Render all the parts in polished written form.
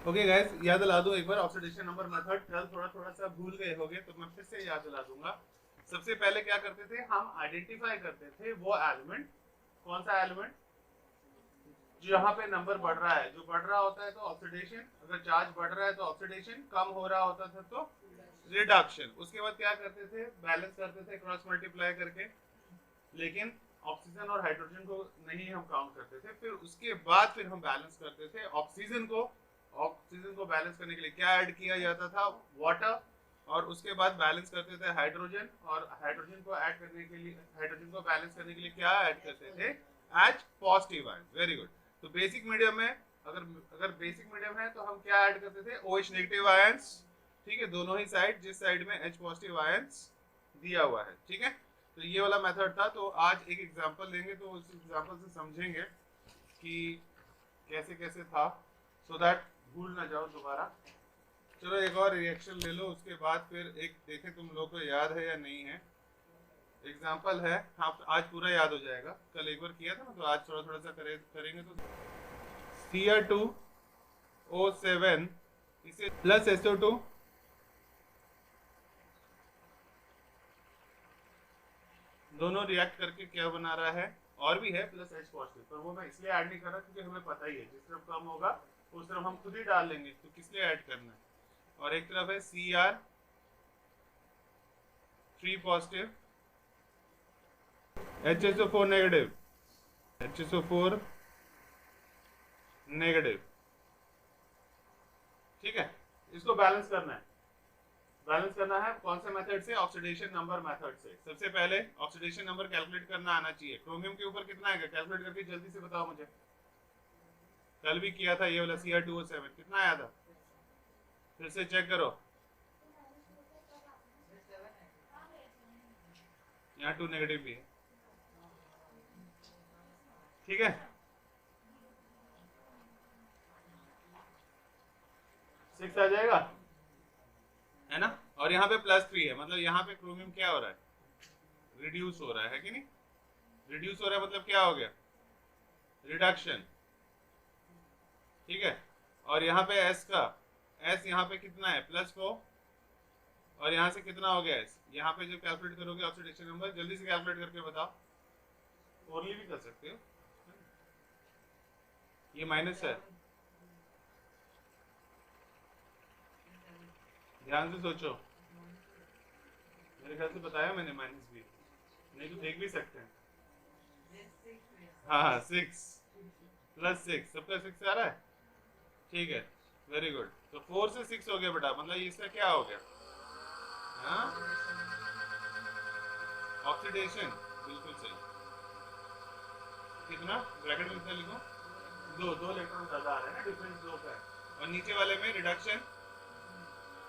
Okay guys, याद दिला दूं एक बार ऑक्सीडेशन नंबर मेथड। कल थोड़ा थोड़ा सा भूल गए होगे तो मैं फिर से याद दिला दूंगा। सबसे पहले क्या करते थे, हम आइडेंटिफाई करते थे वो एलिमेंट, कौन सा एलिमेंट जहाँ पे नंबर बढ़ रहा है। जो बढ़ रहा होता है तो ऑक्सीडेशन, अगर चार्ज बढ़ रहा है तो ऑक्सीडेशन, कम हो रहा होता था तो रिडक्शन। उसके बाद क्या करते थे, बैलेंस करते थे क्रॉस मल्टीप्लाई करके। लेकिन ऑक्सीजन और हाइड्रोजन को नहीं हम काउंट करते थे। फिर उसके बाद फिर हम बैलेंस करते थे ऑक्सीजन को। ऑक्सीजन को बैलेंस करने के लिए क्या ऐड किया जाता था, वाटर। और उसके बाद बैलेंस करते थे हाइड्रोजन, और हाइड्रोजन को ऐड करने के लिए, हाइड्रोजन को बैलेंस करने के लिए क्या ऐड करते थे, H positive ion. Very good. तो बेसिक मीडियम में, अगर अगर बेसिक मीडियम है तो हम क्या ऐड करते थे, ओ एच नेगेटिव आयंस। ठीक है, दोनों ही साइड, जिस साइड में एच पॉजिटिव आयंस दिया हुआ है। ठीक है, तो ये वाला मेथड था। तो आज एक एग्जांपल लेंगे, तो उस एग्जांपल से समझेंगे कि कैसे कैसे था, सो दैट भूल ना जाओ दोबारा। चलो एक और रिएक्शन ले लो, उसके बाद फिर एक देखें तुम लोग को याद है या नहीं है। एग्जांपल है, हाँ आज पूरा याद हो जाएगा। कल एक बार किया था ना, तो आज थोड़ा थोड़ा सा करेंगे। तो Cr2O7 इसे प्लस SO2, दोनों रिएक्ट करके क्या बना रहा है, और भी है प्लस एच पॉजिटिव, पर वो मैं इसलिए ऐड नहीं कर रहा क्योंकि हमें पता ही है जिस तरफ कम होगा उस तरफ हम खुद ही डाल लेंगे, तो किस लिए ऐड करना है। और एक तरफ है Cr3 positive, HSO4 negative, HSO4 negative. ठीक है, इसको बैलेंस करना है। बैलेंस करना है कौन से मेथड से, ऑक्सीडेशन नंबर मेथड से। सबसे पहले ऑक्सीडेशन नंबर कैलकुलेट करना आना चाहिए। क्रोमियम के ऊपर कितना आएगा, कैलकुलेट करके जल्दी से बताओ मुझे। कल भी किया था ये वाला Cr2O7, कितना आया था, फिर से चेक करो। यहाँ 2 नेगेटिव भी है। ठीक है, 6 आ जाएगा, है ना। और यहाँ पे +3 है, मतलब यहाँ पे क्रोमियम क्या हो रहा है, रिड्यूस हो रहा है कि नहीं। रिड्यूस हो रहा है मतलब क्या हो गया, रिडक्शन। ठीक है, और यहाँ पे S का, S यहाँ पे कितना है, +4, और यहाँ से कितना हो गया S। यहाँ पे जब कैलकुलेट करोगे ऑक्सीडेशन नंबर, जल्दी से कैलकुलेट करके बताओ। ओरली भी कर सकते हो, ये माइनस है, ध्यान से सोचो। मेरे ख्याल से बताया मैंने माइनस भी, नहीं तो देख भी सकते हैं। हाँ हाँ, 6 +6, सबका 6 आ रहा है। ठीक है, वेरी गुड। तो 4 से 6 हो गया बेटा, मतलब इसका क्या हो गया, हाँ ऑक्सीडेशन, बिल्कुल सही। कितना, ब्रैकेट में कितना लिखो, दो दो इलेक्ट्रॉन ज्यादा आ रहे हैं ना, डिफरेंस दो का है। और नीचे वाले में रिडक्शन,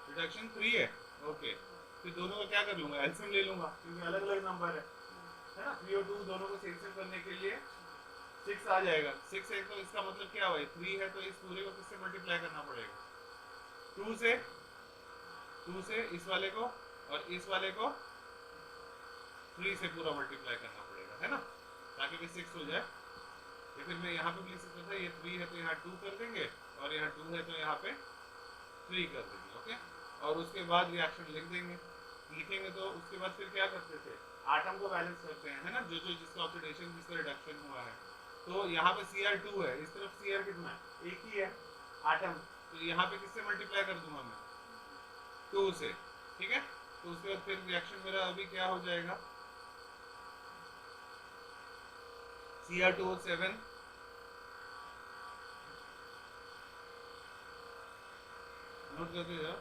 रिडक्शन 3 है। ओके, फिर दोनों का क्या कर लूंगा, एलसीएम ले लूंगा क्योंकि अलग अलग नंबर है ना। 3 और 2 दोनों को एलसीएम करने के लिए 6 आ जाएगा। 6 है तो इसका मतलब क्या हुआ, 3 है तो इस पूरे को किससे मल्टीप्लाई करना पड़ेगा, 2 से। 2 से इस वाले को, और इस वाले को 3 से पूरा मल्टीप्लाई करना पड़ेगा, है ना, ताकि भी 6 हो जाए। या फिर मैं यहाँ पे भी लिख सकता था, ये 3 है तो यहाँ 2 कर देंगे, और यहाँ 2 है तो यहाँ पे 3 कर देंगे। ओके, और उसके बाद रिएक्शन लिख देंगे। लिखेंगे तो उसके बाद फिर क्या करते थे, आटम को बैलेंस करते हैं, है ना, जो जो जिसका ऑक्सीडेशन, जिसका रिडक्शन हुआ है। तो यहाँ पे Cr2 है, इस तरफ Cr कितना है, एक ही है आटम, तो यहाँ पे किससे मल्टीप्लाई कर दूंगा मैं, 2 से। ठीक है, तो उसके बाद फिर रिएक्शन मेरा अभी क्या हो जाएगा, Cr2O7 नोट करते जाओ।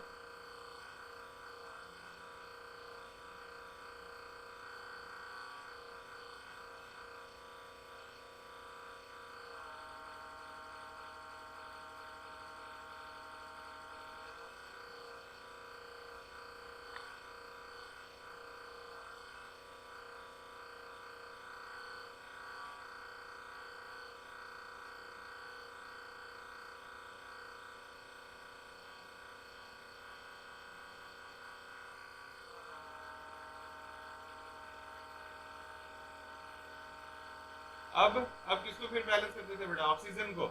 अब किसको फिर बैलेंस करते थे बेटा, ऑक्सीजन को।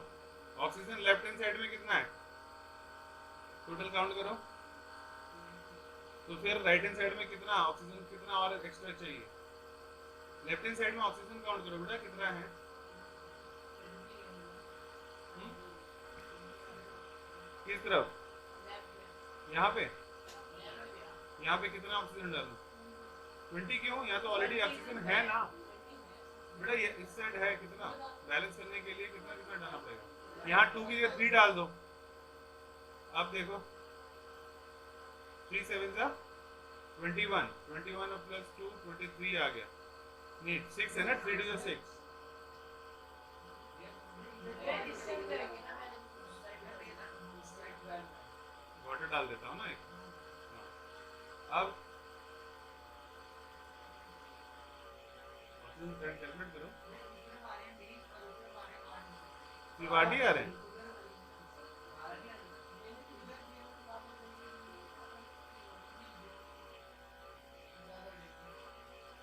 ऑक्सीजन लेफ्ट हैंड साइड में कितना है, टोटल काउंट करो। तो फिर राइट हैंड साइड में कितना ऑक्सीजन, कितना और एक्स्ट्रा चाहिए? लेफ्ट हैंड साइड में ऑक्सीजन काउंट करो बेटा, कितना है? किस तरफ? यहाँ पे? यहाँ पे कितना ऑक्सीजन डालूं? 20 क्यों? यहाँ तो ऑलरेडी ऑक्सीजन है ना बेटा। ये इस साइड है कितना, बैलेंस करने के लिए कितना कितना डालना पड़ेगा? यहाँ 2 की जगह 3 डाल दो। अब देखो 3 7 जा 21, 21 प्लस 2 23 आ गया। नहीं 6 है ना, 3 to 6। वाटर डाल देता हूँ ना एक। अब कैलकुलेट करो। त्रिवाटी आ रहे हैं।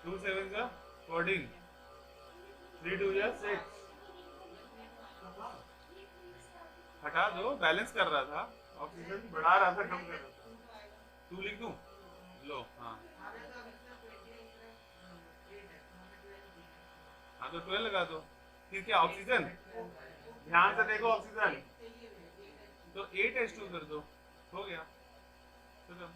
टू 7 जा 14, 3 2 जा 6। हटा दो, बैलेंस कर रहा था, ऑक्सीजन बढ़ा रहा था, कम कर रहा था। 2 लिख दूं? लो हाँ हाँ, तो 12 लगा दो। फिर क्या ऑक्सीजन, ध्यान से देखो ऑक्सीजन, तो 8H2 कर दो, हो गया। तो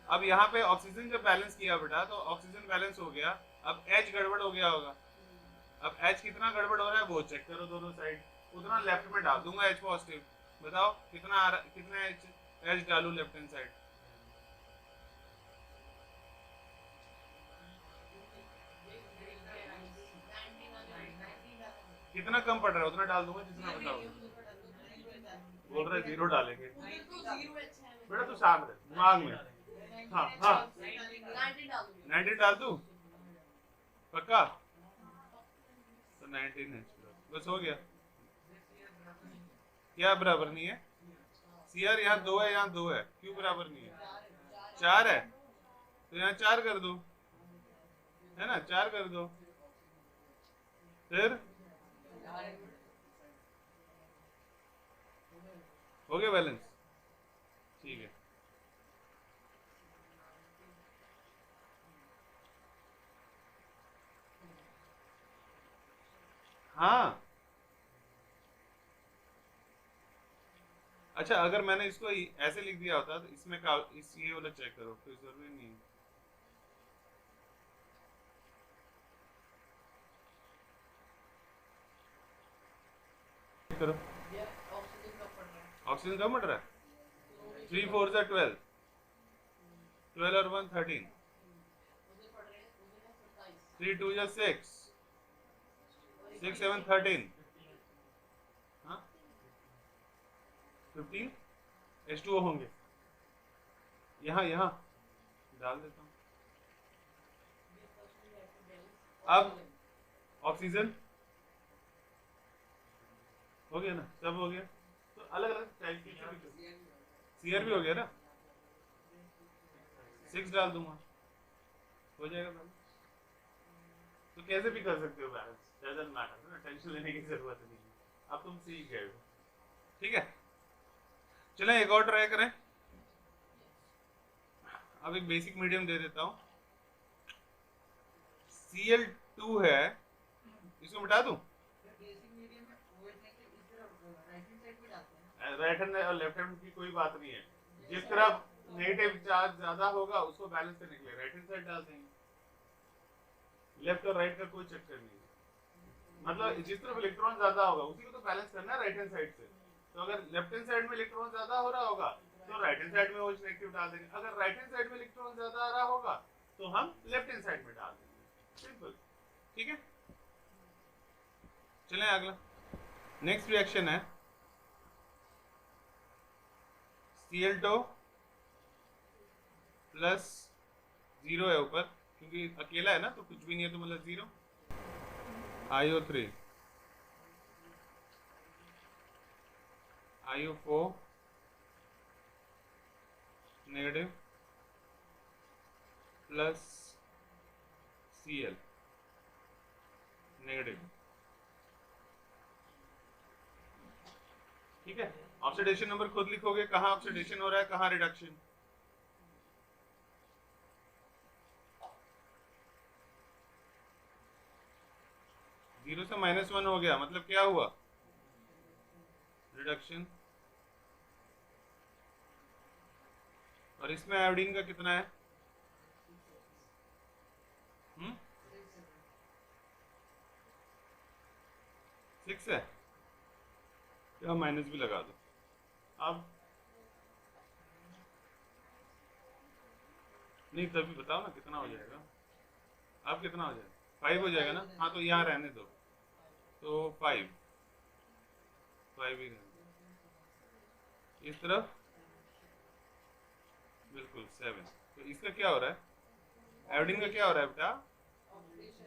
अब यहाँ पे ऑक्सीजन जब बैलेंस किया बेटा, तो ऑक्सीजन बैलेंस हो गया। अब H गड़बड़ हो गया होगा। अब H कितना गड़बड़ हो रहा है वो चेक करो दोनों साइड। उतना लेफ्ट में डाल दूंगा H पॉजिटिव। बताओ कितना आ रहा, कितना H डालू लेफ्ट हैंड साइड? कितना कम पड़ रहा है उतना डाल दूंगा, जितना बताओ। बोल रहे 0 डालेंगे बेटा, तू शांत रहे दिमाग में। हाँ हाँ 19 डाल दूं पक्का? तो 19 है, बस हो गया। क्या बराबर नहीं है? CR यहाँ 2 है, यहाँ 2 है, क्यों बराबर नहीं है? 4 है, तो यहाँ 4 कर दो, है ना, 4 कर दो। फिर हो गया बैलेंस, ठीक है। हाँ अच्छा, अगर मैंने इसको ऐसे लिख दिया होता तो इसमें का इस ये वाला चेक करो, कोई जरूरी नहीं है। करो ऑक्सीजन कम बढ़ रहा है। 3 4 जा 12, 12 और 1 13, 3 2 जा 6, 6 7 13, हाँ 15 H2O होंगे। यहाँ यहाँ डाल देता हूँ। अब ऑक्सीजन हो गया ना, सब हो गया। तो अलग अलग टाइप की CR भी हो गया ना, 6 डाल दूंगा, हो जाएगा बैलेंस। तो कैसे भी कर सकते हो बैलेंस, डजंट मैटर ना, टेंशन लेने की जरूरत नहीं है। अब तुम सीख गए हो, ठीक है। चलें एक और ट्राई करें। अब एक बेसिक मीडियम दे देता हूँ। Cl2 है, इसको मिटा दूं? राइट हैंड और लेफ्ट हैंड की कोई बात नहीं है। जिस तरफ नेगेटिव चार्ज ज्यादा होगा उसको बैलेंस करने के लिए राइट हैंड साइड डाल देंगे। लेफ्ट और राइट का कोई चक्कर नहीं है। मतलब जिस तरफ इलेक्ट्रॉन ज्यादा होगा उसी को तो बैलेंस करना है राइट हैंड साइड से। तो अगर लेफ्ट हैंड साइड में इलेक्ट्रॉन ज्यादा हो रहा होगा तो राइट हैंड साइड में वो नेगेटिव डाल देंगे। अगर राइट हैंड साइड में इलेक्ट्रॉन ज्यादा आ रहा होगा तो हम लेफ्ट हैंड साइड में डाल देंगे। सिंपल, ठीक है। चलें अगला, नेक्स्ट रिएक्शन है Cl2 प्लस 0 है ऊपर, क्योंकि अकेला है ना तो कुछ भी नहीं है, तो मतलब 0। IO3, IO4 negative plus Cl negative, ठीक है, ऑक्सीडेशन नंबर खुद लिखोगे, कहाँ ऑक्सीडेशन हो रहा है, कहाँ रिडक्शन। जीरो से -1 हो गया, मतलब क्या हुआ, रिडक्शन। और इसमें आयोडीन का कितना है, 6 है, या माइनस भी लगा दो। अब नहीं, तभी बताओ ना कितना हो जाएगा, अब कितना हो जाएगा, 5 हो जाएगा ना। हाँ तो यहाँ रहने दो, तो 5 ही रहने दो। इस तरफ बिल्कुल 7। तो इसका क्या हो रहा है, आयोडीन का क्या हो रहा है बेटा,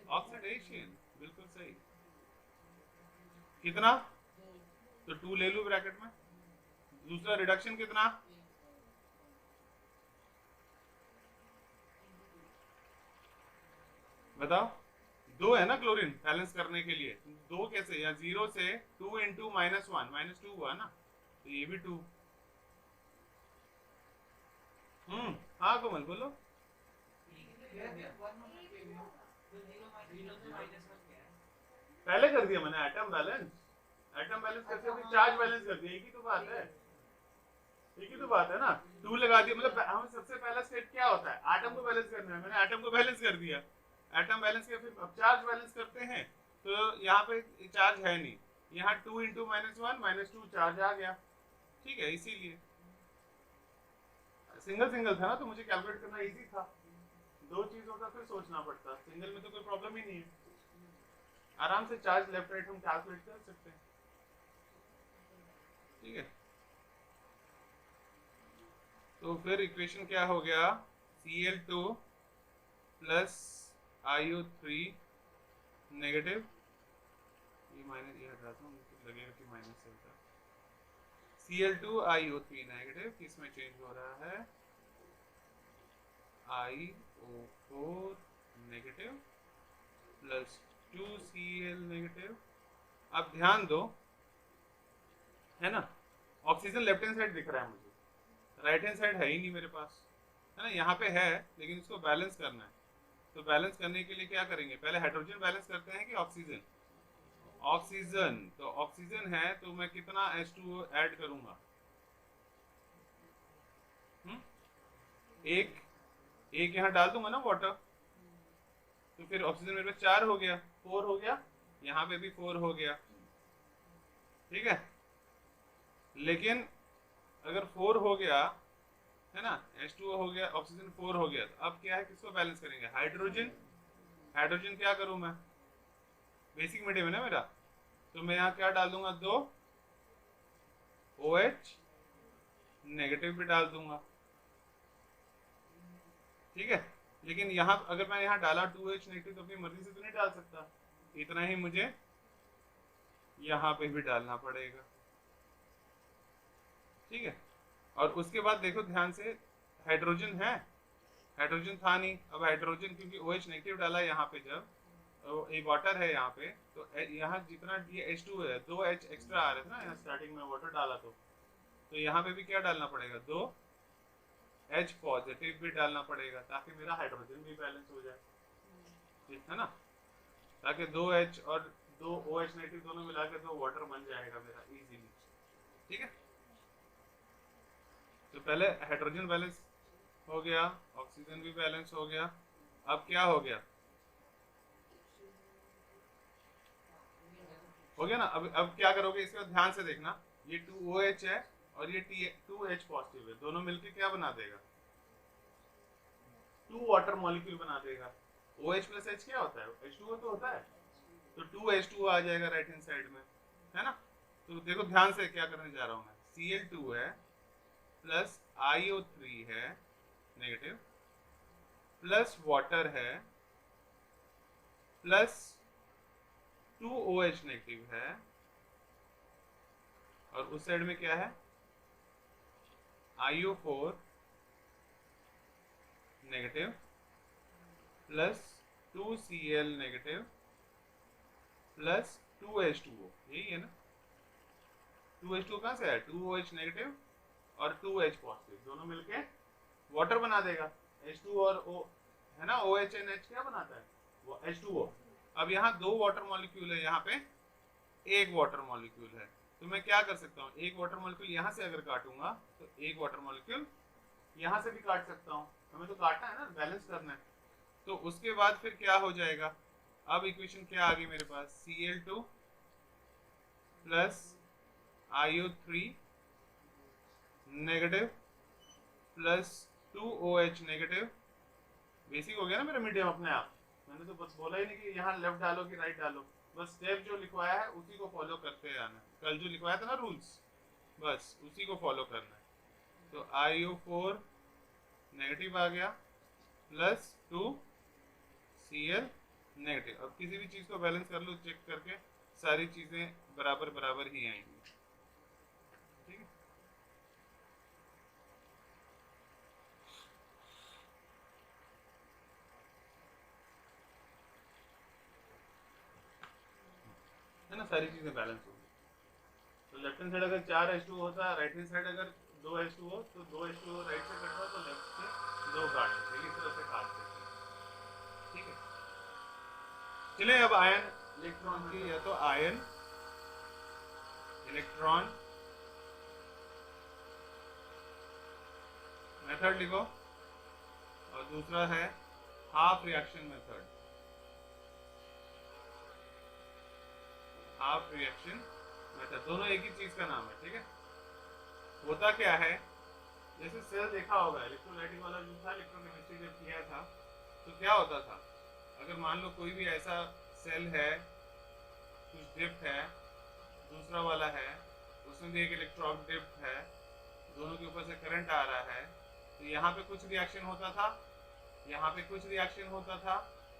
ऑक्सीडेशन, बिल्कुल सही। कितना, तो 2 ले लूं ब्रैकेट में। दूसरा रिडक्शन कितना, बताओ, 2 है ना क्लोरीन बैलेंस करने के लिए, 2 कैसे, या 0 से 2 इंटू -1, -2 हुआ ना, तो ये भी 2। हाँ कोमल बोलो। पहले कर दिया मैंने एटम बैलेंस, एटम बैलेंस करके फिर चार्ज बैलेंस कर दिया, एक ही तो बात है, एक ही तो बात है ना। 2 लगा दिया, मतलब हमें सबसे पहला स्टेप क्या होता है, एटम को बैलेंस करना है, मैंने एटम को बैलेंस कर दिया, एटम बैलेंस के फिर अब चार्ज बैलेंस करते हैं। तो यहाँ पे चार्ज है नहीं, यहाँ 2 इंटू -1 -2 चार्ज आ गया, ठीक है। इसीलिए सिंगल सिंगल था ना, तो मुझे कैलकुलेट करना इजी था, 2 चीजों का फिर सोचना पड़ता, सिंगल में तो कोई प्रॉब्लम ही नहीं है, आराम से चार्ज लेफ्ट राइट हम कैलकुलेट कर सकते हैं, ठीक है। तो फिर इक्वेशन क्या हो गया, Cl2 प्लस IO3 नेगेटिव, ये माइनस, ये हटाता हूँ, मुझे लगेगा कि माइनस है। Cl2 IO3 नेगेटिव, किसमें चेंज हो रहा है, IO4 negative plus 2Cl negative. अब ध्यान दो, है ना, ऑक्सीजन लेफ्ट हैंड साइड दिख रहा है मुझे, राइट हैंड साइड है ही नहीं मेरे पास, है ना, यहाँ पे है लेकिन इसको बैलेंस करना है। तो बैलेंस करने के लिए क्या करेंगे, पहले हाइड्रोजन बैलेंस करते हैं कि ऑक्सीजन, ऑक्सीजन, तो ऑक्सीजन है तो मैं कितना H2O ऐड करूंगा, एक यहाँ डाल दूंगा ना वाटर, तो फिर ऑक्सीजन मेरे पास 4 हो गया, 4 हो गया, यहाँ पे भी 4 हो गया, ठीक है। लेकिन अगर 4 हो गया, है ना, H2O हो गया, ऑक्सीजन 4 हो गया, तो अब क्या है, किसको बैलेंस करेंगे, हाइड्रोजन। हाइड्रोजन क्या करूं मैं, बेसिक मीडियम है ना मेरा, तो मैं यहाँ क्या डाल दूंगा, 2 OH नेगेटिव भी डाल दूंगा, ठीक है। लेकिन यहाँ अगर मैं यहाँ डाला 2H नेगेटिव, तो अपनी मर्जी से तो नहीं डाल सकता, इतना ही मुझे यहाँ पे भी डालना पड़ेगा, ठीक है। और उसके बाद देखो ध्यान से, हाइड्रोजन है, हाइड्रोजन था नहीं, अब हाइड्रोजन क्योंकि OH नेगेटिव डाला यहाँ पे, जब तो ये वाटर है यहाँ पे, तो यहाँ जितना ये H2 है, 2H एक्स्ट्रा आ रहा था ना यहाँ स्टार्टिंग में वाटर डाला, तो यहाँ पे भी क्या डालना पड़ेगा, 2H पॉजिटिव भी डालना पड़ेगा, ताकि मेरा हाइड्रोजन भी बैलेंस हो जाए, ठीक है ना, ताकि 2H और 2OH नेगेटिव दोनों मिला के 2 वाटर बन जाएगा मेरा इजीली, ठीक है। तो पहले हाइड्रोजन बैलेंस हो गया, ऑक्सीजन भी बैलेंस हो गया, अब क्या हो गया, हो गया ना। अब क्या करोगे, इसका ध्यान से देखना, ये 2OH है और ये 2H पॉजिटिव है, दोनों मिलके क्या बना देगा, 2 वाटर मॉलिक्यूल बना देगा। OH प्लस H क्या होता है, H2O तो होता है, तो 2H2O आ जाएगा राइट हैंड साइड में, है ना। तो देखो ध्यान से क्या करने जा रहा हूँ मैं, Cl2 है प्लस IO3 है नेगेटिव, प्लस वाटर है, प्लस 2OH नेगेटिव है, और उस साइड में क्या है, IO4 negative plus 2Cl negative plus 2H2O, यही है ना। 2H2 कहाँ से है, 2OH नेगेटिव और 2H पॉजिटिव, दोनों मिलके वाटर बना देगा। H2 और O है ना, OHNH क्या बनाता है, वो H2O। अब यहाँ दो वाटर मॉलिक्यूल है, यहाँ पे एक वाटर मॉलिक्यूल है, तो मैं क्या कर सकता हूँ, एक वाटर मॉलिक्यूल यहाँ से अगर काटूंगा तो एक वाटर मॉलिक्यूल यहाँ से भी काट सकता हूँ, हमें तो काटना है ना, बैलेंस करना है। तो उसके बाद फिर क्या हो जाएगा, अब इक्वेशन क्या आ गई मेरे पास, Cl2 plus IO3 negative plus 2OH negative. Basic हो गया ना मेरा मीडियम अपने आप, मैंने तो बस बोला ही नहीं कि यहाँ लेफ्ट डालो कि राइट डालो, बस स्टेप जो लिखवाया है उसी को फॉलो करते आना, कल जो लिखवाया था ना रूल्स, बस उसी को फॉलो करना है। तो IO4 नेगेटिव आ गया प्लस 2Cl नेगेटिव। अब किसी भी चीज़ को बैलेंस कर लो चेक करके, सारी चीज़ें बराबर बराबर ही आएंगी, ठीक है। है ना, सारी चीज़ें बैलेंस होगी। तो लेफ्ट हैंड साइड अगर 4H2 होता है, राइट हैंड साइड अगर 2H2 हो तो 2H2 राइट से कट रहा तो लेफ्ट से 2 काटने चाहिए, इस तरह से काट सकते हैं, ठीक है। चलिए अब आयन इलेक्ट्रॉन की, या तो आयन इलेक्ट्रॉन मेथड लिखो और दूसरा है half reaction method. Half reaction method दोनों एक ही चीज का नाम है, ठीक है। होता क्या है, जैसे सेल देखा होगा, इलेक्ट्रोलाइटिक वाला जो था, इलेक्ट्रोकेमिस्ट्री जब किया था तो क्या होता था, अगर मान लो कोई भी ऐसा सेल है, कुछ डिप्ट है, दूसरा वाला है, उसमें भी एक इलेक्ट्रॉन डिप्ट है, दोनों के ऊपर से करंट आ रहा है, तो यहाँ पे कुछ रिएक्शन होता था, यहाँ पे कुछ रिएक्शन होता था,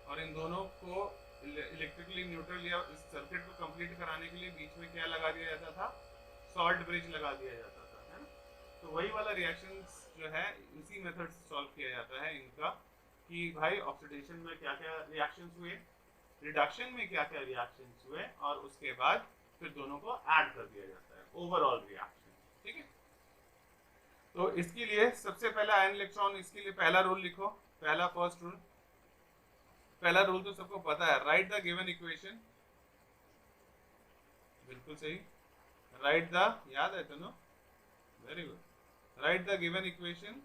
और इन दोनों को इलेक्ट्रिकली न्यूट्रल या इस सर्किट को कंप्लीट कराने के लिए बीच में क्या लगा दिया जाता था, सॉल्ट ब्रिज लगा दिया जाता था, है ना। तो वही वाला रिएक्शन जो है इसी मेथड से सॉल्व किया जाता है इनका, कि भाई ऑक्सीडेशन में क्या क्या रिएक्शंस हुए, रिडक्शन में क्या क्या रिएक्शंस हुए, और उसके बाद फिर दोनों को ऐड कर दिया जाता है, ओवरऑल रिएक्शन, ठीक है। तो इसके लिए सबसे पहला आयन इलेक्ट्रॉन, इसके लिए पहला रूल लिखो, पहला फर्स्ट रूल, पहला रूल तो सबको पता है, राइट द गिवन इक्वेशन, बिल्कुल सही, राइट द, याद है तुम, very good, right the given equation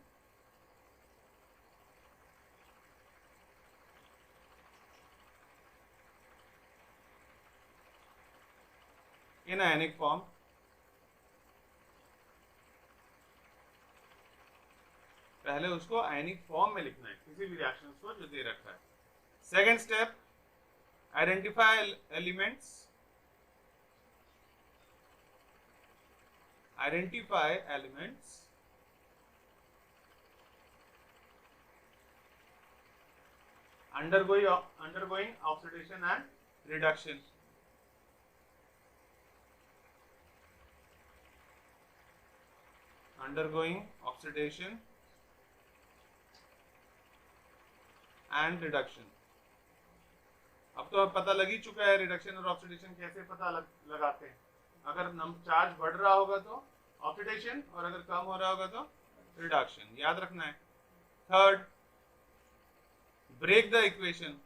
in ionic form. पहले उसको आयनिक फॉर्म में लिखना है किसी भी रिएक्शन को जो दे रखा है। Second step, identify elements, identify elements undergoing oxidation and reduction, undergoing oxidation and reduction। अब तो अब पता लग ही चुका है रिडक्शन और ऑक्सीडेशन कैसे पता लगाते हैं, अगर चार्ज बढ़ रहा होगा तो ऑक्सीडेशन और अगर कम हो रहा होगा तो रिडक्शन, याद रखना है। थर्ड, ब्रेक द इक्वेशन,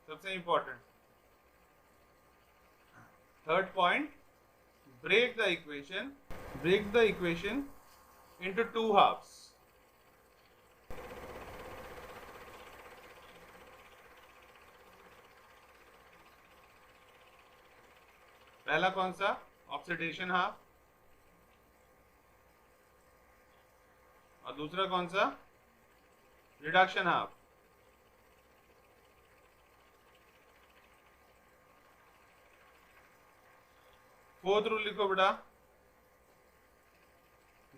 सबसे important third point, break the equation into two halves। पहला कौन सा, ऑक्सीडेशन हाफ, और दूसरा कौन सा, रिडक्शन हाफ। फोर्थ रूल लिखो बेटा,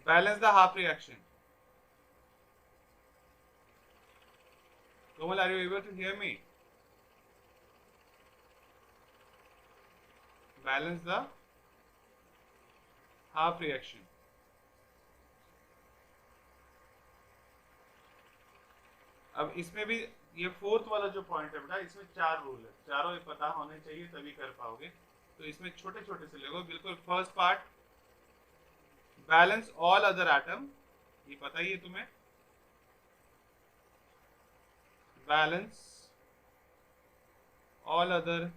balance the half reaction. Komal, are you able to hear me? Balance the half reaction। अब इसमें भी ये फोर्थ वाला जो पॉइंट है बेटा, इसमें चार रूल है, चारों ये पता होने चाहिए तभी कर पाओगे। तो इसमें छोटे छोटे से लगो, बिल्कुल first part balance all other atom, ये पता ही है तुम्हें, balance all other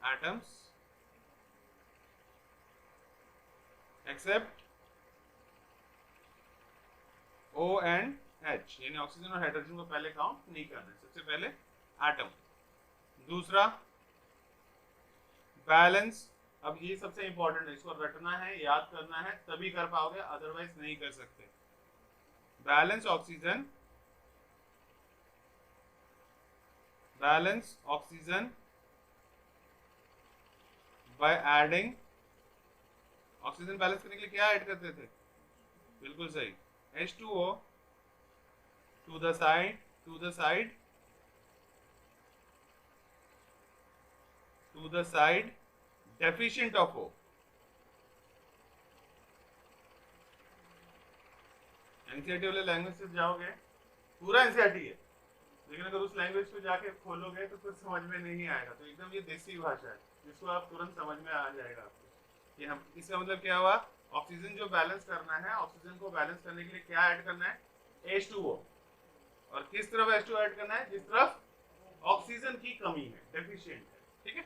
atoms except O and H, यानी ऑक्सीजन और हाइड्रोजन को पहले काउंट नहीं करना है, सबसे पहले एटम। दूसरा बैलेंस, अब ये सबसे इंपॉर्टेंट है, इसको रटना है, याद करना है, तभी कर पाओगे, अदरवाइज नहीं कर सकते। Balance oxygen, balance oxygen by adding, oxygen balance करने के लिए क्या ऐड करते थे, बिल्कुल सही, H2O to the side, to the side, to the side deficient of O। NCERT वाले लैंग्वेज से जाओगे, पूरा एनसीईआरटी है, लेकिन अगर उस लैंग्वेज को जाके खोलोगे तो कुछ समझ में नहीं आएगा। तो एकदम ये देसी भाषा है जिसको आप तुरंत समझ में आ जाएगा आपको कि हम, इसका मतलब क्या हुआ, ऑक्सीजन जो बैलेंस करना है, ऑक्सीजन को बैलेंस करने के लिए क्या ऐड करना है, H2O, और किस तरफ H2O ऐड करना है, जिस तरफ ऑक्सीजन की कमी है, डेफिशिएंट है, ठीक है।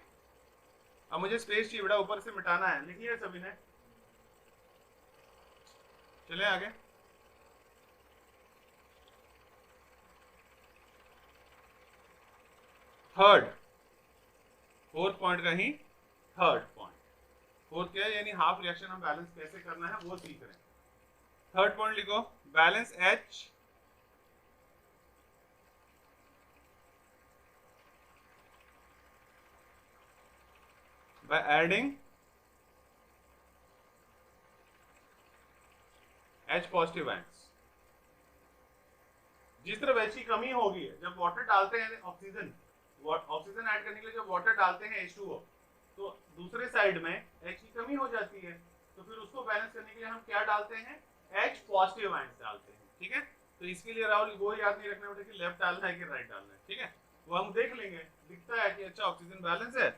अब मुझे स्पेस चाहिए बेटा, ऊपर से मिटाना है, लिख लिया सभी ने, चले आगे। थर्ड, फोर्थ पॉइंट का ही थर्ड पॉइंट, फोर्थ क्या है, यानी हाफ रिएक्शन हम बैलेंस कैसे करना है वो सीख रहे हैं। थर्ड पॉइंट लिखो, balance H by adding H positive ions. जिस तरफ H की कमी होगी, जब वाटर डालते हैं ऑक्सीजन, ऑक्सीजन ऐड करने के लिए जब वाटर डालते हैं H2O, तो दूसरे साइड में H की कमी हो जाती है, तो फिर उसको बैलेंस करने के लिए हम क्या डालते हैं, H पॉजिटिव आयंस डालते हैं, ठीक है। तो इसके लिए राहुल वो याद नहीं रखना बेटा कि लेफ्ट डालना है कि राइट डालना है, ठीक है, वो हम देख लेंगे, दिखता है कि अच्छा ऑक्सीजन बैलेंस है,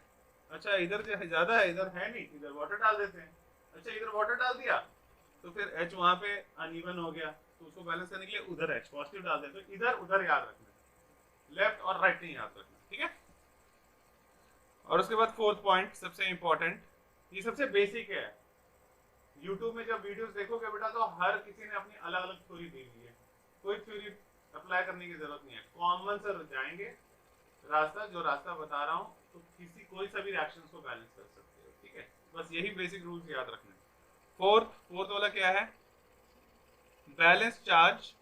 अच्छा इधर जो है ज्यादा है, इधर है नहीं, इधर वाटर डाल देते हैं, अच्छा इधर वाटर डाल दिया तो फिर H वहां पे अनइवन हो गया, तो उसको बैलेंस करने के लिए उधर H पॉजिटिव डाल देते, तो इधर उधर याद रखना, लेफ्ट और राइट नहीं याद रखना, ठीक है। और उसके बाद फोर्थ पॉइंट सबसे इंपॉर्टेंट, ये सबसे बेसिक है, यूट्यूब में जब वीडियोस देखोगे बेटा तो हर किसी ने अपनी अलग अलग थ्योरी दी हुई है, कोई थ्योरी अप्लाई करने की जरूरत नहीं है, कॉमन से जाएंगे रास्ता, जो रास्ता बता रहा हूँ, तो किसी कोई सभी रिएक्शंस को बैलेंस कर सकते हो, ठीक है, बस यही बेसिक रूल्स याद रखना है। फोर्थ वाला क्या है, बैलेंस चार्ज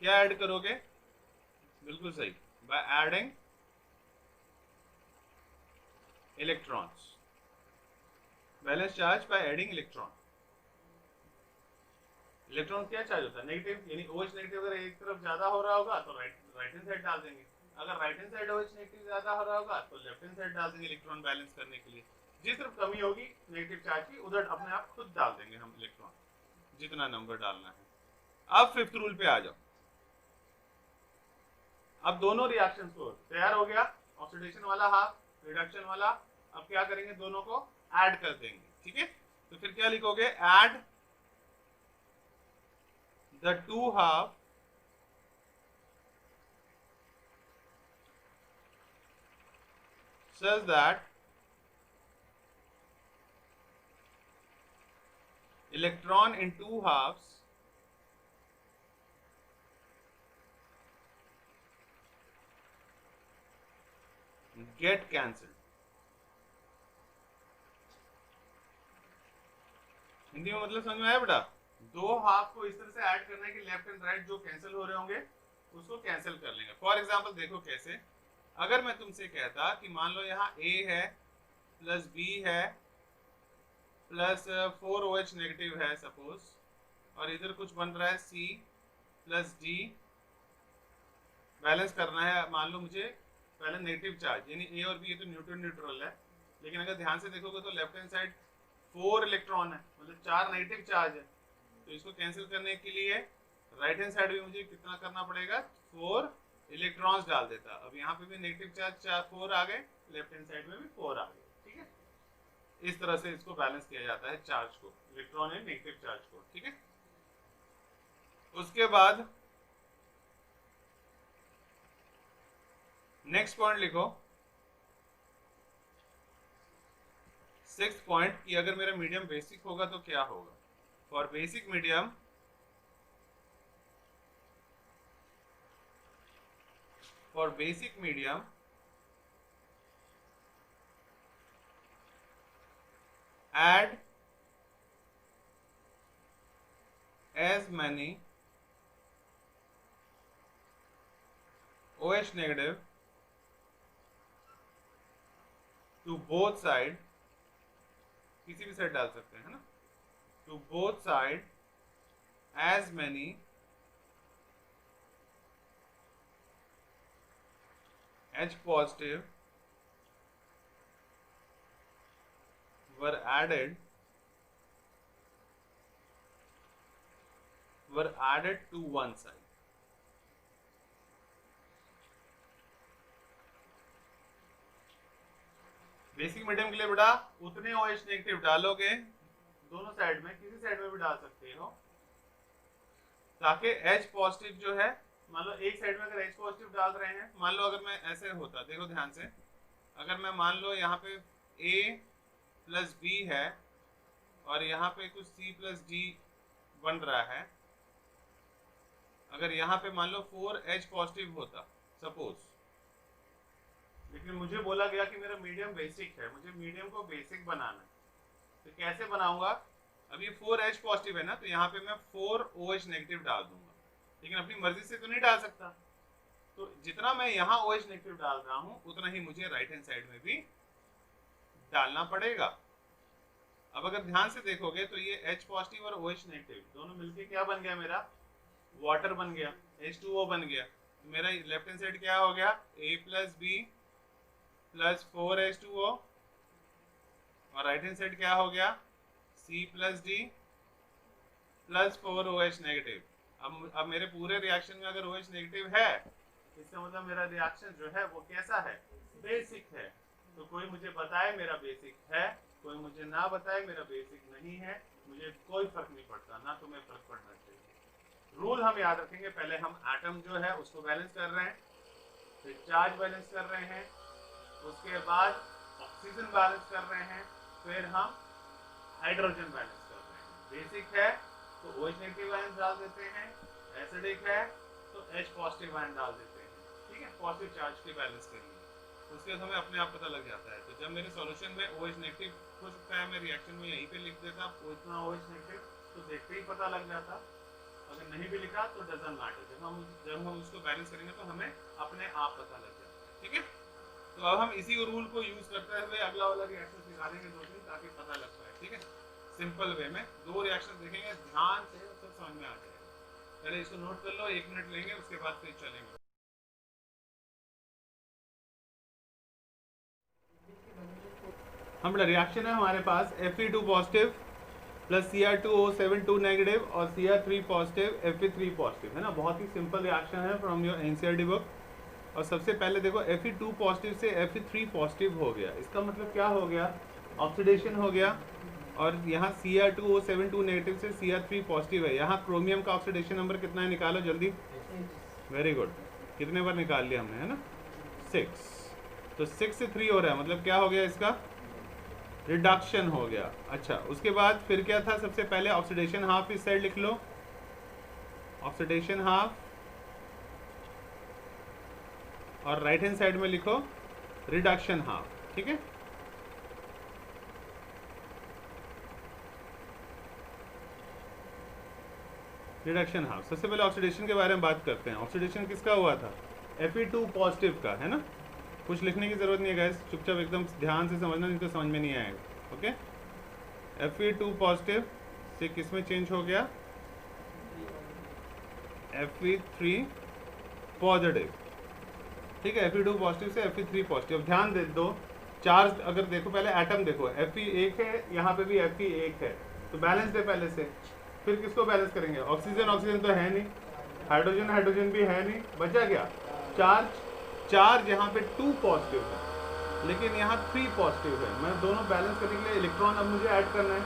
क्या ऐड करोगे, बिल्कुल सही, by adding electrons, balance charge by adding electron. Electron क्या चार्ज होता है, नेगेटिव, यानी OH नेगेटिव अगर एक तरफ ज्यादा हो रहा होगा तो राइट हैंड साइड डाल देंगे, अगर right hand side OH negative ज्यादा हो रहा होगा तो लेफ्ट हैंड साइड डाल देंगे इलेक्ट्रॉन बैलेंस करने के लिए। जिस तरफ कमी होगी नेगेटिव चार्ज की, उधर अपने आप खुद डाल देंगे हम इलेक्ट्रॉन, जितना नंबर डालना है। अब फिफ्थ रूल पे आ जाओ, अब दोनों रिएक्शंस को तैयार हो गया, ऑक्सीडेशन वाला हाफ, रिडक्शन वाला, अब क्या करेंगे, दोनों को ऐड कर देंगे, ठीक है। तो फिर क्या लिखोगे, add the two half such that electron in two halves get cancelled। Hindi में मतलब समझ में आया बेटा, दो हाफ को इस तरह से ऐड करना है कि लेफ्ट एंड राइट जो कैंसिल हो रहे होंगे उसको कैंसिल कर लेंगे। फॉर एग्जांपल देखो कैसे, अगर मैं तुमसे कहता कि मान लो यहाँ A है प्लस B है प्लस 4OH नेगेटिव है सपोज, और इधर कुछ बन रहा है C प्लस D, बैलेंस करना है, मान लो मुझे पहले नेगेटिव चार्ज, यानी A और B ये तो न्यूट्रल न्यूट्रल है, लेकिन अगर ध्यान से देखोगे तो लेफ्ट हैंड साइड 4 इलेक्ट्रॉन है, मतलब 4 नेगेटिव चार्ज है, तो इसको कैंसिल करने के लिए राइट हैंड साइड भी मुझे कितना करना पड़ेगा, 4 इलेक्ट्रॉन्स डाल देता। अब यहाँ पे भी नेगेटिव चार्ज 4 आ गए, लेफ्ट हैंड साइड में भी 4 आ गए, ठीक है। इस तरह से इसको बैलेंस किया जाता है चार्ज को, इलेक्ट्रॉन एंड नेगेटिव चार्ज को, ठीक है। उसके बाद नेक्स्ट पॉइंट लिखो, 6th पॉइंट कि अगर मेरा मीडियम बेसिक होगा तो क्या होगा। For basic medium add as many OH negative to both side, किसी भी साइड डाल सकते हैं, है ना, to both side as many H positive were added to one side. Basic medium के लिए बेटा उतने OH नेगेटिव डालोगे, दोनों साइड में, किसी साइड में भी डाल सकते हो, ताकि H पॉजिटिव जो है, मान लो एक साइड में अगर H पॉजिटिव डाल रहे हैं, मान लो अगर मैं ऐसे होता, देखो ध्यान से, अगर मैं मान लो यहाँ पे A प्लस B है और यहाँ पे कुछ C प्लस D बन रहा है, अगर यहाँ पे मान लो 4H पॉजिटिव होता सपोज, लेकिन मुझे बोला गया कि मेरा मीडियम बेसिक है, मुझे मीडियम को बेसिक बनाना है, तो कैसे बनाऊंगा। अब ये 4H पॉजिटिव है ना, तो यहाँ पे मैं 4OH नेगेटिव डाल दूंगा, लेकिन अपनी मर्जी से तो नहीं डाल सकता, तो जितना मैं यहाँ OH नेगेटिव डाल रहा हूँ उतना ही मुझे राइट हैंड साइड में भी डालना पड़ेगा। अब अगर ध्यान से देखोगे तो ये H पॉजिटिव और OH नेगेटिव दोनों मिलके क्या बन गया, मेरा वाटर बन गया, H2O बन गया। तो मेरा लेफ्ट हैंड साइड क्या हो गया, A plus B plus 4H2O, और राइट हैंड साइड क्या हो गया, C plus D plus 4OH negative. अब मेरे पूरे रिएक्शन में अगर OH नेगेटिव है, इसका मतलब मेरा रिएक्शन जो है वो कैसा है, बेसिक है। तो कोई मुझे बताए मेरा बेसिक है, कोई मुझे ना बताए मेरा बेसिक नहीं है, मुझे कोई फर्क नहीं पड़ता, ना तुम्हें फर्क पड़ना चाहिए। रूल हम याद रखेंगे, पहले हम एटम जो है उसको बैलेंस कर रहे हैं, फिर चार्ज बैलेंस कर रहे हैं, उसके बाद ऑक्सीजन बैलेंस कर रहे हैं, फिर हम हाइड्रोजन बैलेंस कर रहे हैं। बेसिक है तो OH नेगेटिव आयन डाल देते हैं, एसिडिक है तो H पॉजिटिव आयन डाल देते हैं, ठीक है, पॉजिटिव चार्ज की बैलेंस के लिए। उसके बाद हमें अपने आप पता लग जाता है। तो जब मेरे सॉल्यूशन में OH नेगेटिव हो सकता है, मैं रिएक्शन में यहीं पे लिख देता उतना OH नेगेटिव, तो देखते ही पता लग जाता। अगर नहीं भी लिखा तो डजंट मैटर, जब हम उसको बैलेंस करेंगे तो हमें अपने आप पता लग जाता है, ठीक है। तो अब हम इसी रूल को यूज करते हुए अगला वाला रिएक्शन सिखाएंगे दो तीन, ताकि पता लग पाए, ठीक है। सिंपल वे में दो रिएक्शन देखेंगे, ध्यान से सब समझ में आ जाएगा। पहले इसको नोट कर लो, 1 मिनट लेंगे, उसके बाद फिर चलेंगे। हमारा रिएक्शन है हमारे पास Fe2 positive plus Cr2O7 negative और Cr3 पॉजिटिव Fe3 पॉजिटिव, है ना। बहुत ही सिंपल रिएक्शन है फ्रॉम योर एनसीईआरटी बुक। और सबसे पहले देखो Fe2 पॉजिटिव से Fe3 पॉजिटिव हो गया, इसका मतलब क्या हो गया, ऑक्सीडेशन हो गया। और यहाँ Cr2O7 नेगेटिव से Cr3 पॉजिटिव है। यहाँ क्रोमियम का ऑक्सीडेशन नंबर कितना है, निकालो जल्दी। वेरी गुड, कितने बार निकाल लिया हमने, है ना, 6। तो 6 से 3 हो रहा है, मतलब क्या हो गया, इसका रिडक्शन हो गया। अच्छा, उसके बाद फिर क्या था, सबसे पहले ऑक्सीडेशन हाफ इस साइड लिख लो, ऑक्सीडेशन हाफ, और राइट हैंड साइड में लिखो रिडक्शन हाफ, ठीक है। Reduction half. सबसे पहले ऑक्सीडेशन के बारे में बात करते हैं। ऑक्सीडेशन किसका हुआ था, Fe2 पॉजिटिव का, है ना। कुछ लिखने की जरूरत नहीं है गाइस, चुपचाप एकदम ध्यान से समझना, नहीं तो समझ में नहीं आएगा, ओके। Fe2 पॉजिटिव से किस में चेंज हो गया, Fe3 पॉजिटिव, ठीक है। Fe2 पॉजिटिव से Fe3 पॉजिटिव। ध्यान दे दो, चार्ज अगर देखो, पहले एटम देखो, Fe1 है, यहाँ पे भी Fe1 है, तो बैलेंस है पहले से। फिर किसको बैलेंस करेंगे, ऑक्सीजन, ऑक्सीजन तो है नहीं, हाइड्रोजन, हाइड्रोजन भी है नहीं, बचा क्या, चार्ज यहाँ पे 2 पॉजिटिव है लेकिन यहाँ 3 पॉजिटिव है। मैं दोनों बैलेंस करने के लिए इलेक्ट्रॉन अब मुझे ऐड करना है,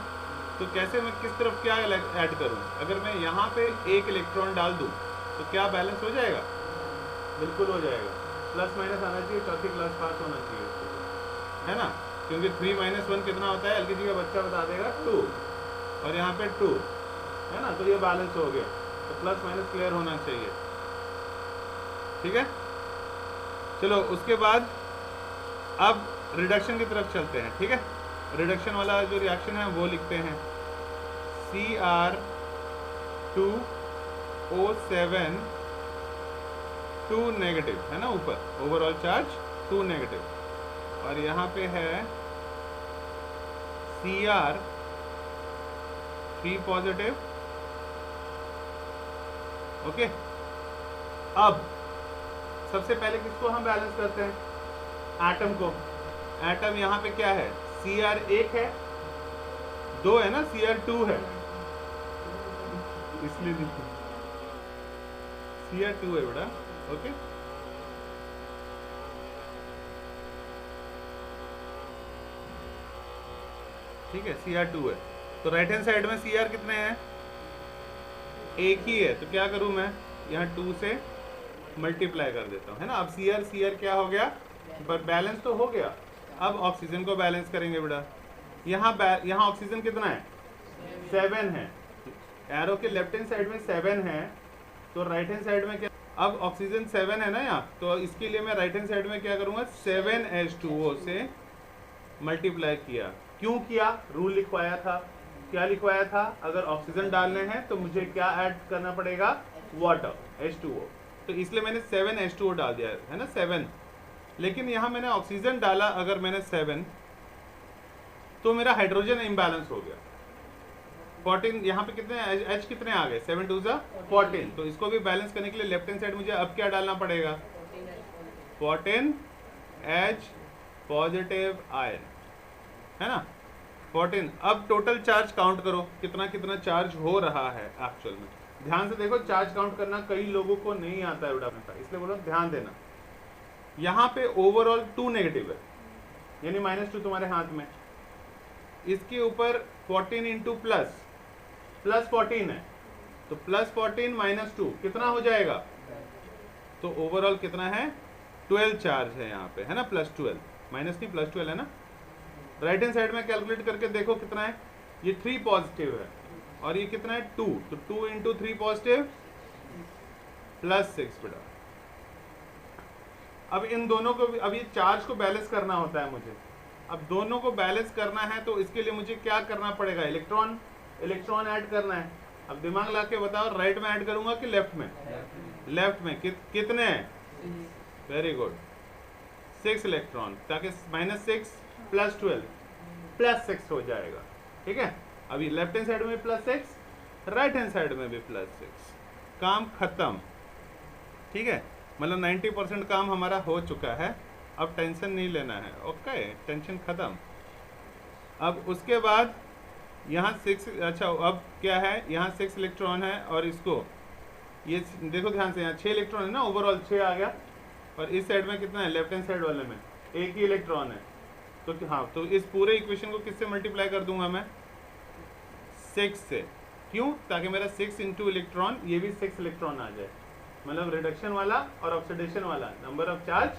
तो कैसे मैं किस तरफ क्या ऐड करूँ? अगर मैं यहाँ पे एक इलेक्ट्रॉन डाल दूँ तो क्या बैलेंस हो जाएगा? बिल्कुल हो जाएगा, प्लस माइनस आना चाहिए, चौथी क्लास पास होना चाहिए इसको, है ना? क्योंकि 3 - 1 कितना होता है, एलकेजी का बच्चा बता देगा 2, और यहाँ पे 2 है ना, तो ये बैलेंस हो गया। तो प्लस माइनस क्लियर होना चाहिए, ठीक है। चलो उसके बाद अब रिडक्शन की तरफ चलते हैं, ठीक है। रिडक्शन वाला जो रिएक्शन है वो लिखते हैं Cr2O7 2 नेगेटिव, है ना, ऊपर ओवरऑल चार्ज 2 नेगेटिव, और यहाँ पे है Cr 3 पॉजिटिव। ओके, अब सबसे पहले किसको हम बैलेंस करते हैं? एटम को। एटम यहाँ पे क्या है? Cr 1 है, 2 है ना, Cr 2 है, इसलिए देखो Cr 2 है बेटा। ओके, ठीक है, Cr 2 है। तो राइट हैंड साइड में Cr कितने हैं? एक ही है, तो क्या करूं मैं? यहाँ 2 से मल्टीप्लाई कर देता हूँ, है ना। अब Cr क्या हो गया? बैलेंस तो हो गया। अब ऑक्सीजन को बैलेंस करेंगे बेटा। यहाँ ऑक्सीजन कितना है? 7 है। एरो के लेफ्ट हैंड साइड में 7 है, तो राइट हैंड साइड में क्या? अब ऑक्सीजन 7 है ना यहाँ, तो इसके लिए मैं राइट हैंड साइड में क्या करूँगा? 7H2O से मल्टीप्लाई किया। क्यों किया? रूल लिखवाया था। क्या लिखवाया था? अगर ऑक्सीजन डालने हैं तो मुझे क्या ऐड करना पड़ेगा? Water, H2O। तो इसलिए मैंने 7H2O डाल दिया है ना, 7। लेकिन यहाँ मैंने ऑक्सीजन डाला, अगर मैंने 7, तो मेरा हाइड्रोजन इम्बैलेंस हो गया। 14 यहाँ पे कितने H कितने आ गए? 7 2 14। तो इसको भी बैलेंस करने के लिए लेफ्ट हैंड साइड मुझे अब क्या डालना पड़ेगा? 14H पॉजिटिव आयन, है ना, 14। अब टोटल चार्ज काउंट करो, कितना कितना चार्ज हो रहा है एक्चुअल में। ध्यान से देखो, चार्ज काउंट करना कई लोगों को नहीं आता है बेटा, इसलिए बोलो ध्यान देना। यहाँ पे ओवरऑल 2 नेगेटिव है, यानी -2 तुम्हारे हाथ में। इसके ऊपर 14 इंटू प्लस 14 है, तो +14 -2 कितना हो जाएगा? तो ओवरऑल कितना है? 12 चार्ज है यहाँ पे, है ना, +12, माइनस नहीं, +12 है ना। राइट हैंड साइड में कैलकुलेट करके देखो कितना है। ये 3 पॉजिटिव है, और ये कितना है? 2, तो 2 इंटू 3 पॉजिटिव +6 बेटा। अब इन दोनों को, अब ये चार्ज को बैलेंस करना होता है मुझे। अब दोनों को बैलेंस करना है, तो इसके लिए मुझे क्या करना पड़ेगा? इलेक्ट्रॉन ऐड करना है। अब दिमाग ला के बताओ, राइट में ऐड करूंगा कि लेफ्ट में? लेफ्ट में। कितने हैं? वेरी गुड, 6 इलेक्ट्रॉन, ताकि -6 +12 +6 हो जाएगा, ठीक है। अभी लेफ्ट हैंड साइड में +6, राइट हैंड साइड में भी +6, काम खत्म, ठीक है। मतलब 90% काम हमारा हो चुका है, अब टेंशन नहीं लेना है। ओके, टेंशन खत्म। अब उसके बाद यहाँ 6, अच्छा अब क्या है? यहाँ 6 इलेक्ट्रॉन है, और इसको ये देखो ध्यान से, यहाँ 6 इलेक्ट्रॉन है ना, ओवरऑल 6 आ गया। और इस साइड में कितना है? लेफ्ट हैंड साइड वाले में एक ही इलेक्ट्रॉन है, तो हाँ, तो इस पूरे इक्वेशन को किससे मल्टीप्लाई कर दूंगा मैं? 6 से। क्यों? ताकि मेरा 6 इंटू इलेक्ट्रॉन, ये भी 6 इलेक्ट्रॉन आ जाए, मतलब रिडक्शन वाला और ऑक्सीडेशन वाला नंबर ऑफ चार्ज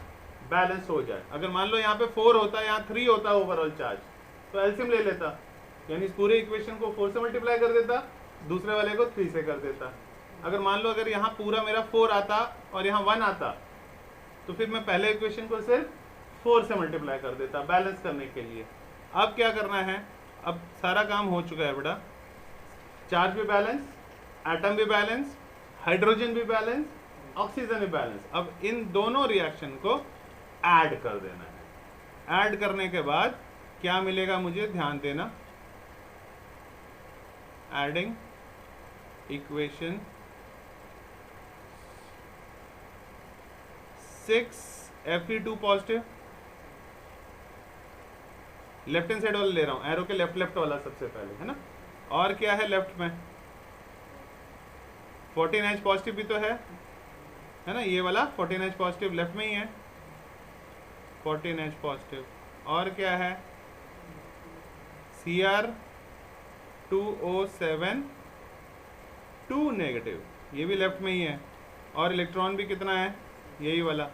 बैलेंस हो जाए। अगर मान लो यहाँ पे 4 होता, यहाँ 3 होता ओवरऑल चार्ज, तो एलसीएम ले लेता, यानी इस पूरे इक्वेशन को 4 से मल्टीप्लाई कर देता, दूसरे वाले को 3 से कर देता। अगर मान लो अगर यहाँ पूरा मेरा 4 आता और यहाँ 1 आता, तो फिर मैं पहले इक्वेशन को सिर्फ 4 से मल्टीप्लाई कर देता बैलेंस करने के लिए। अब क्या करना है? अब सारा काम हो चुका है बेटा, चार्ज भी बैलेंस, एटम भी बैलेंस, हाइड्रोजन भी बैलेंस, ऑक्सीजन भी बैलेंस। अब इन दोनों रिएक्शन को ऐड कर देना है। ऐड करने के बाद क्या मिलेगा मुझे? ध्यान देना, adding equation 6 Fe2 positive, left hand side वाला ले रहा हूं, एरो के लेफ्ट वाला सबसे पहले, है ना। और क्या है लेफ्ट में? 14H पॉजिटिव भी तो है, है ना, ये वाला 14H पॉजिटिव लेफ्ट में ही है, 14H पॉजिटिव। और क्या है, Cr2O7 2 नेगेटिव, ये भी लेफ्ट में ही है। और इलेक्ट्रॉन भी कितना है, यही वाला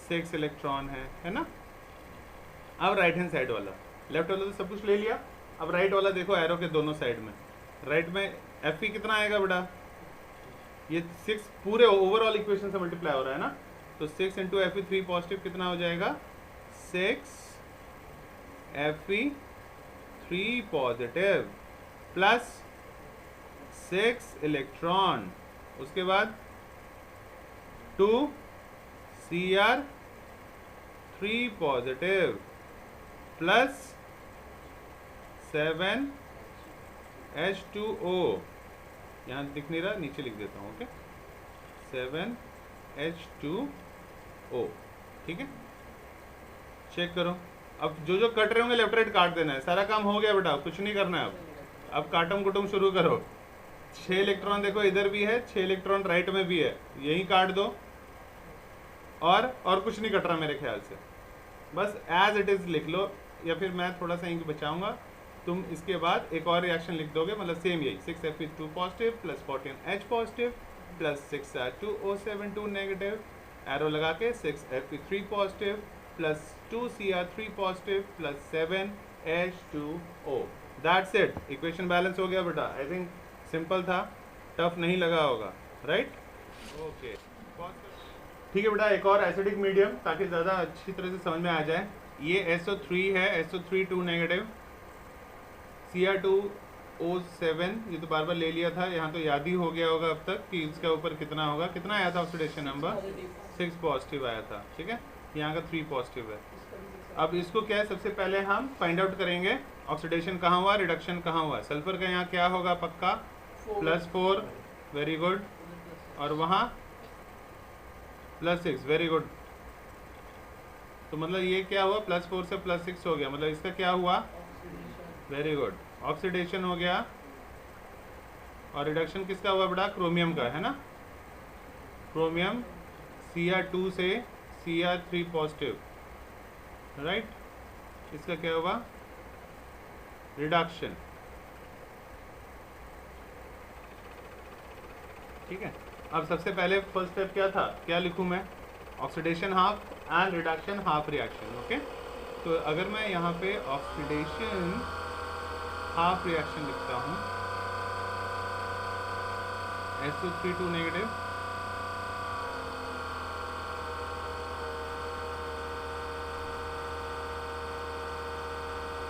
6 इलेक्ट्रॉन है ना। अब राइट हैंड साइड वाला, लेफ्ट वाला तो सब कुछ ले लिया, अब राइट वाला देखो एरो के दोनों साइड में। राइट में Fe कितना आएगा बेटा, ये 6 पूरे ओवरऑल इक्वेशन से मल्टीप्लाई हो रहा है ना, तो 6 इंटू Fe3 पॉजिटिव कितना हो जाएगा, 6 Fe3 पॉजिटिव प्लस 6 इलेक्ट्रॉन, उसके बाद 2 Cr3 पॉजिटिव प्लस 7 H2O, यहाँ दिख नहीं रहा, नीचे लिख देता हूँ, ओके, 7 H2O, ठीक है। चेक करो, अब जो जो कट रहे होंगे लेफ्ट राइट काट देना है, सारा काम हो गया बेटा, कुछ नहीं करना है अब काटम कुटुम शुरू करो। 6 इलेक्ट्रॉन देखो इधर भी है, 6 इलेक्ट्रॉन राइट में भी है, यही काट दो, और कुछ नहीं कट रहा मेरे ख्याल से, बस एज इट इज लिख लो, या फिर मैं थोड़ा सा इंक बचाऊंगा, तुम इसके बाद एक और रिएक्शन लिख दोगे, मतलब सेम यही 6 Fe2 positive plus 14H positive plus 6 2O7 2 negative, arrow लगा के 6 Fe3 positive plus 2 Cr3 positive plus 7 H2O, that's it, equation balance हो गया बेटा। आई थिंक सिंपल था, टफ नहीं लगा होगा, राइट, ओके। ठीक है बेटा, एक और एसिडिक मीडियम, ताकि ज़्यादा अच्छी तरह से समझ में आ जाए। ये SO3 है, SO3 2 नेगेटिव, Cr2O7, ये तो बार बार ले लिया था, यहाँ तो याद ही हो गया होगा अब तक कि इसका ऊपर कितना होगा, कितना आया था ऑक्सीडेशन नंबर, 6 पॉजिटिव आया था, ठीक है, यहाँ का 3 पॉजिटिव है। अब इसको क्या है, सबसे पहले हम फाइंड आउट करेंगे ऑक्सीडेशन कहाँ हुआ, रिडक्शन कहाँ हुआ। सल्फर का यहाँ क्या होगा पक्का, +4, वेरी गुड, और वहाँ +6, वेरी गुड। तो मतलब ये क्या हुआ, +4 से +6 हो गया, मतलब इसका क्या हुआ, वेरी गुड, ऑक्सीडेशन हो गया। और रिडक्शन किसका हुआ बेटा, क्रोमियम का, है ना, क्रोमियम Cr2 से Cr3 पॉजिटिव, राइट, इसका क्या हुआ, रिडक्शन, ठीक है। अब सबसे पहले फर्स्ट स्टेप क्या था, क्या लिखूं मैं, oxidation half and reduction half reaction, okay. तो अगर मैं यहाँ पे ऑक्सीडेशन हाफ रिएक्शन लिखता हूँ, SO3 2 नेगेटिव,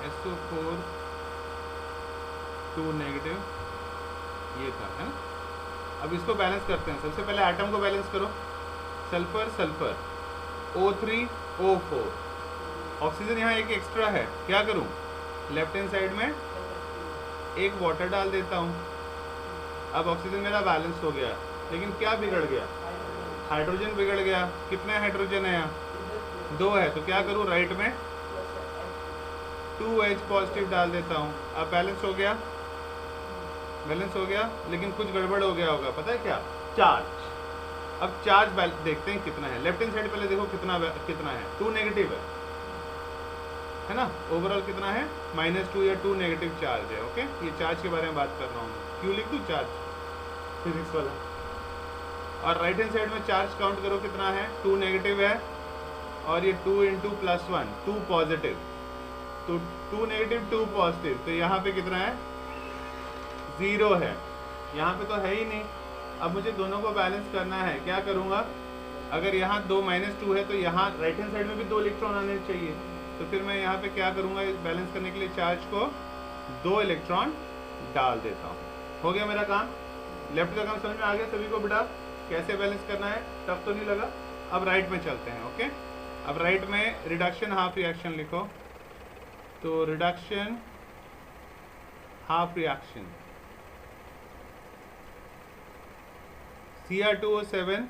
SO4 2 नेगेटिव, ये था, है ना। अब इसको बैलेंस करते हैं, सबसे पहले एटम को बैलेंस करो, सल्फर सल्फर, O3O4, ऑक्सीजन यहाँ एक एक्स्ट्रा है, क्या करूँ, लेफ्ट हैंड साइड में एक वाटर डाल देता हूँ। अब ऑक्सीजन मेरा बैलेंस हो गया, लेकिन क्या बिगड़ गया, हाइड्रोजन बिगड़ गया। कितने हाइड्रोजन है यहाँ, 2 है, तो क्या करूँ, राइट में 2H पॉजिटिव डाल देता हूँ। अब बैलेंस हो गया, बैलेंस हो गया, लेकिन कुछ गड़बड़ हो गया होगा, पता है क्या, चार्ज। अब चार्ज देखते हैं कितना है, लेफ्ट हैंड साइड पहले देखो कितना है, 2 नेगेटिव है ना, ओवरऑल कितना है, -2 या 2 नेगेटिव चार्ज है, ओके। ये चार्ज के बारे में बात कर रहा हूँ, क्यों लिख दूँ चार्ज, फिजिक्स वाला। और राइट हैंड साइड में चार्ज काउंट करो कितना है, 2 नेगेटिव है, और ये 2 × +1 2 पॉजिटिव, तो 2 नेगेटिव 2 पॉजिटिव, तो यहाँ पे कितना है, 0 है, यहाँ पे तो है ही नहीं। अब मुझे दोनों को बैलेंस करना है, क्या करूँगा, अगर यहाँ 2 -2 है तो यहाँ राइट हैंड साइड में भी 2 इलेक्ट्रॉन आने चाहिए, तो फिर मैं यहाँ पे क्या करूँगा, इस बैलेंस करने के लिए चार्ज को 2 इलेक्ट्रॉन डाल देता हूँ। हो गया मेरा काम, लेफ्ट का काम समझ में आ गया सभी को बेटा, कैसे बैलेंस करना है, टफ तो नहीं लगा। अब राइट में चलते हैं, ओके। अब राइट में रिडक्शन हाफ रिएक्शन लिखो, तो reduction half reaction, Cr2O7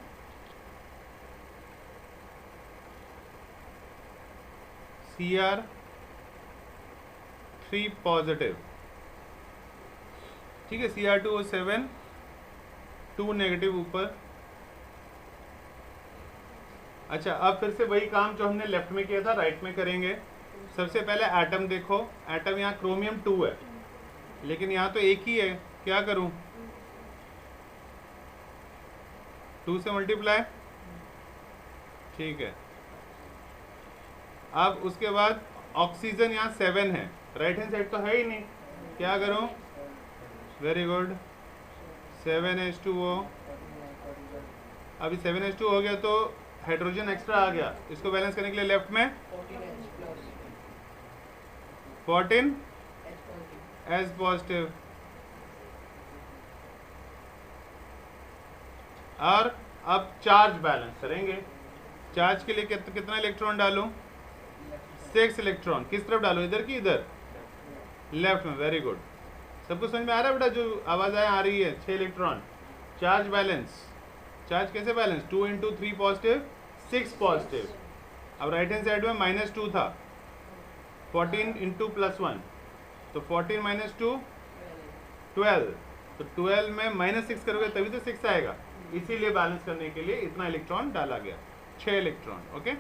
Cr3 positive, ठीक है, Cr2O7 2 नेगेटिव ऊपर, अच्छा, अब फिर से वही काम जो हमने लेफ्ट में किया था राइट में करेंगे। सबसे पहले एटम देखो, एटम यहाँ क्रोमियम 2 है, लेकिन यहाँ तो एक ही है, क्या करूँ? 2 से मल्टीप्लाई, ठीक है। अब उसके बाद ऑक्सीजन यहाँ 7 है, राइट हैंड साइड तो है ही नहीं, क्या करूँ? Very good, 7H2O। अभी 7H2 हो गया तो हाइड्रोजन एक्स्ट्रा आ गया, इसको बैलेंस करने के लिए लेफ्ट में 14 H पॉजिटिव। और अब चार्ज बैलेंस करेंगे। चार्ज के लिए कितना इलेक्ट्रॉन डालूं? 6 इलेक्ट्रॉन। किस तरफ डालूं, इधर की इधर? लेफ्ट में, वेरी गुड। सबको समझ में आ रहा है बेटा? जो आवाज आ रही है, 6 इलेक्ट्रॉन। चार्ज बैलेंस, चार्ज कैसे बैलेंस? 2 × 3 positive, 6 positive. अब राइट हैंड साइड में -2 था, 14 × +1, तो 14 - 2 12, तो 12 में -6 करोगे तभी तो 6 आएगा, इसीलिए बैलेंस करने के लिए इतना इलेक्ट्रॉन डाला गया, 6 electron. Okay,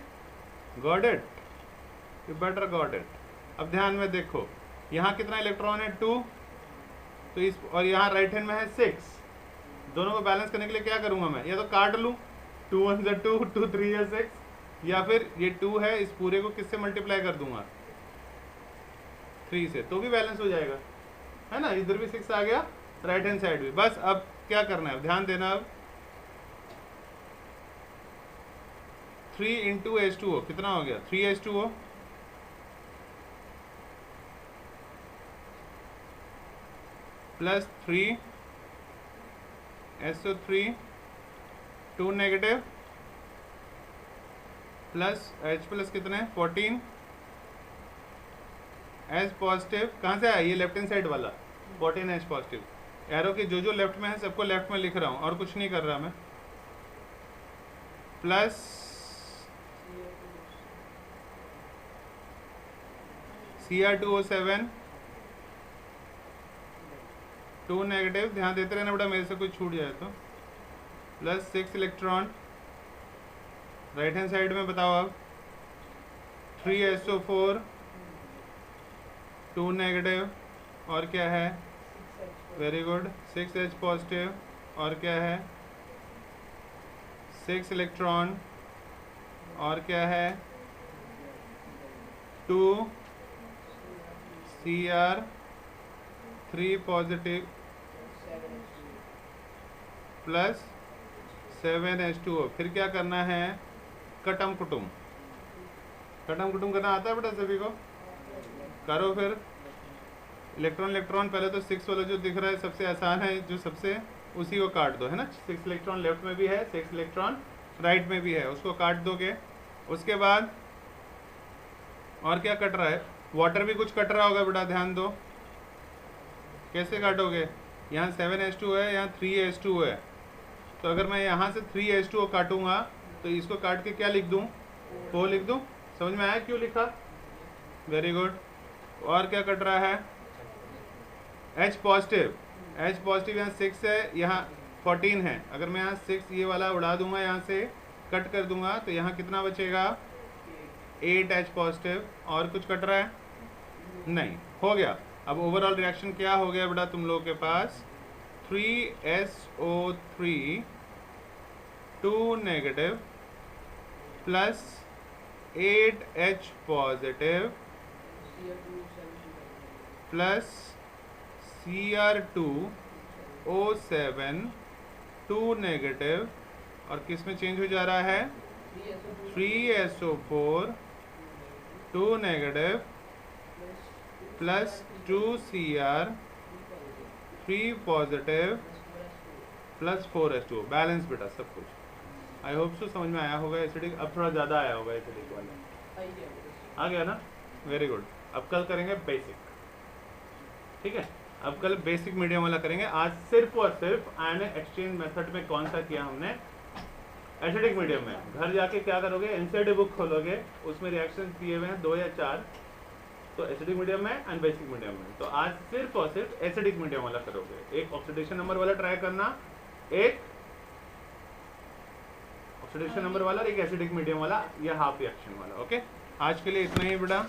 got it? You better got it. अब ध्यान में देखो, यहाँ कितना इलेक्ट्रॉन है? 2, तो इस, और यहाँ राइट हैंड में है 6। दोनों को बैलेंस करने के लिए क्या करूँगा मैं? या तो काट लूँ, 2 × 1 = 2, 2 × 3 = 6, या फिर ये 2 है, इस पूरे को किससे मल्टीप्लाई कर दूंगा? 3 से, तो भी बैलेंस हो जाएगा, है ना? इधर भी 6 आ गया, राइट हैंड साइड भी। बस अब क्या करना है, ध्यान देना। अब 3 × H2O कितना हो गया? 3H2O plus 3 SO3 2 negative plus H plus कितने? 14 H पॉजिटिव। कहाँ से आया ये? लेफ्ट हैंड साइड वाला 14 H पॉजिटिव। एरो के जो लेफ्ट में है सबको लेफ्ट में लिख रहा हूँ, और कुछ नहीं कर रहा मैं। प्लस Cr2O7 2 नेगेटिव, ध्यान देते रहना बेटा, मेरे से कोई छूट जाए तो। Plus 6 electron right hand side में, बताओ अब। 3SO4 2 नेगेटिव, और क्या है? वेरी गुड, 6H पॉजिटिव, और क्या है? 6 इलेक्ट्रॉन, और क्या है? 2 Cr3 पॉजिटिव प्लस 7H2O। फिर क्या करना है? कटम कुटुम। कटम कुटुम करना आता है बेटा सभी को? करो फिर। इलेक्ट्रॉन इलेक्ट्रॉन, पहले तो 6 वाला जो दिख रहा है सबसे आसान है, जो सबसे, उसी को काट दो, है ना? 6 इलेक्ट्रॉन लेफ्ट में भी है, 6 इलेक्ट्रॉन राइट में भी है, उसको काट दोगे। उसके बाद और क्या कट रहा है? वाटर भी कुछ कट रहा होगा बेटा, ध्यान दो। कैसे काटोगे? यहाँ 7H2 है, यहाँ 3H2 है, तो अगर मैं यहाँ से 3H2O काटूंगा तो इसको काट के क्या लिख दूँ? 4 लिख दूँ। समझ में आया क्यों लिखा? Very good. और क्या कट रहा है? H positive. H पॉजिटिव यहाँ 6 है, यहाँ 14 है। अगर मैं यहाँ 6 ये वाला उड़ा दूंगा, यहाँ से कट कर दूंगा, तो यहाँ कितना बचेगा? 8H positive. और कुछ कट रहा है? नहीं, हो गया। अब ओवरऑल रिएक्शन क्या हो गया बेटा तुम लोगों के पास? 3SO3 2 negative plus 8H positive plus Cr2O7 2 negative, और किस में चेंज हो जा रहा है? 3SO4 2 negative plus 2Cr3 positive plus 4H2O। Balance बेटा सब कुछ। आई होप सो समझ में आया होगा एसिडिक। अब थोड़ा ज़्यादा आया होगा एसिडिक वाला, आ गया ना? Very good. अब कल करेंगे बेसिक, ठीक है? अब कल बेसिक मीडियम वाला करेंगे। आज सिर्फ और सिर्फ आयन एक्सचेंज मेथड में कौन सा किया हमने? एसिडिक मीडियम में। घर जाके क्या करोगे? एनसीईआरटी बुक खोलोगे, उसमें रिएक्शन दिए हुए हैं 2 या 4, तो एसिडिक मीडियम में एंड बेसिक मीडियम में। तो आज सिर्फ और सिर्फ एसिडिक मीडियम वाला करोगे। एक ऑक्सीडेशन नंबर वाला ट्राई करना, एक ऑक्सीडेशन नंबर वाला और एक एसिडिक मीडियम वाला, या हाफ रिएक्शन वाला। ओके, आज के लिए इतना ही बेटा।